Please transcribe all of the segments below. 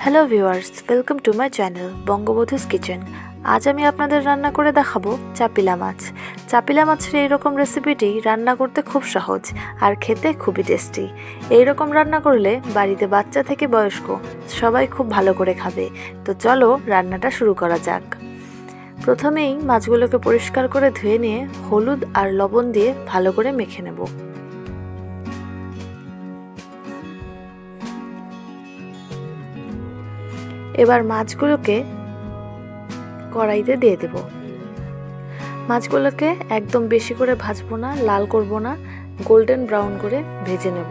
Hello viewers, welcome to my channel Bangabadhu's kitchen. আজ আমি আপনাদের রান্না করে দেখাবো চাপিলা মাছ। চাপিলা মাছের এইরকম রেসিপিটি রান্না করতে খুব সহজ আর খেতে খুবই টেস্টি। এইরকম রান্না করলে বাড়িতে বাচ্চা থেকে বয়স্ক সবাই খুব ভালো করে খাবে। তো চলো রান্নাটা শুরু করা যাক। প্রথমেই মাছগুলোকে পরিষ্কার করে ধুয়ে নিয়ে হলুদ আর লবণ দিয়ে ভালো করে মেখে নেব। এবার মাছগুলোকে কড়াইতে দিয়ে দেব। মাছগুলোকে একদম বেশি করে ভাজবো না, লাল করব না, গোল্ডেন ব্রাউন করে ভেজে নেব।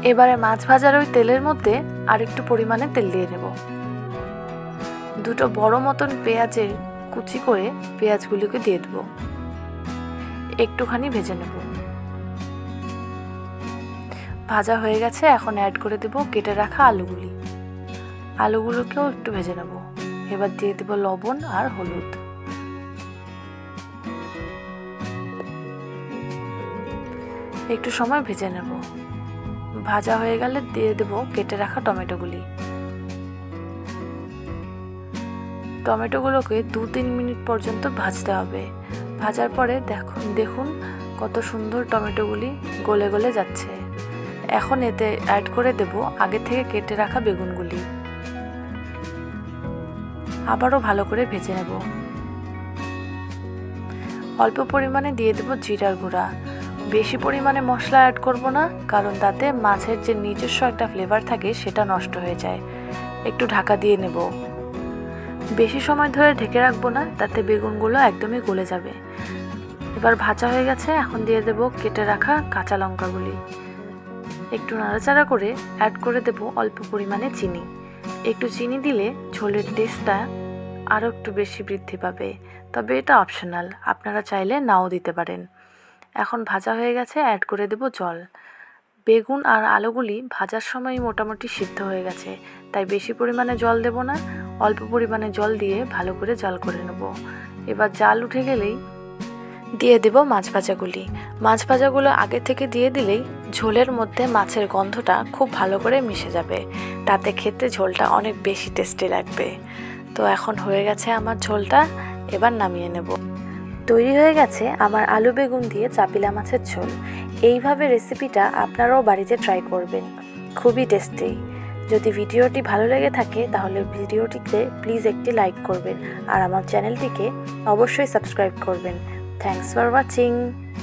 এবারে মাছ ভাজার ওই তেলের মধ্যে আরেকটু পরিমাণে তেল দিয়ে নেব। দুটো বড় মতন পেঁয়াজের কুচি করে পেঁয়াজগুলোকে দিয়ে দেব। একটুখানি ভেজে নেব। ভাজা হয়ে গেছে, এখন অ্যাড করে দেব কেটে রাখা আলুগুলি। আলুগুলোকেও একটু ভেজে নেব। এবার দিয়ে দেব লবণ আর হলুদ। একটু সময় ভেজে নেব। ভাজা হয়ে গেলে দিয়ে দেব কেটে রাখা টমেটোগুলি। টমেটোগুলোকে 2-3 মিনিট পর্যন্ত ভাজতে হবে। ভাজার পরে দেখুন কত সুন্দর টমেটোগুলি গলে গলে যাচ্ছে। এখন এতে অ্যাড করে দেব আগে থেকে কেটে রাখা বেগুনগুলি। আবারও ভালো করে ভেজে নেব। অল্প পরিমাণে দিয়ে দেব জিরার গুঁড়া। বেশি পরিমাণে মশলা অ্যাড করব না, কারণ তাতে মাছের যে নিজস্ব একটা ফ্লেভার থাকে সেটা নষ্ট হয়ে যায়। একটু ঢাকা দিয়ে নেব। বেশি সময় ধরে ঢেকে রাখবো না, তাতে বেগুনগুলো একদমই গলে যাবে। এবার ভাজা হয়ে গেছে, এখন দিয়ে দেব কেটে রাখা কাঁচা লঙ্কাগুলি। একটু নাড়াচাড়া করে অ্যাড করে দেব অল্প পরিমাণে চিনি। একটু চিনি দিলে ঝোলের টেস্টটা আরও একটু বেশি বৃদ্ধি পাবে, তবে এটা অপশনাল, আপনারা চাইলে নাও দিতে পারেন। এখন ভাজা হয়ে গেছে, অ্যাড করে দেব জল। বেগুন আর আলুগুলি ভাজার সময় মোটামুটি সিদ্ধ হয়ে গেছে, তাই বেশি পরিমাণে জল দেব না, অল্প পরিমাণে জল দিয়ে ভালো করে জাল করে নেব। এবার জাল উঠে গেলেই দিয়ে দেব মাছ ভাজাগুলি। মাছ ভাজাগুলো আগে থেকে দিয়ে দিলেই ঝোলের মধ্যে মাছের গন্ধটা খুব ভালো করে মিশে যাবে, তাতে খেতে ঝোলটা অনেক বেশি টেস্টি লাগবে। তো এখন হয়ে গেছে আমার ঝোলটা, এবার নামিয়ে নেব। তৈরি হয়ে গেছে আমার আলু বেগুন দিয়ে চাপিলা মাছের ঝোল। এইভাবে রেসিপিটা আপনারাও বাড়িতে ট্রাই করবেন, খুবই টেস্টি। যদি ভিডিওটি ভালো লেগে থাকে তাহলে ভিডিওটিতে প্লিজ একটি লাইক করবেন আর আমার চ্যানেলটিকে অবশ্যই সাবস্ক্রাইব করবেন। Thanks for watching.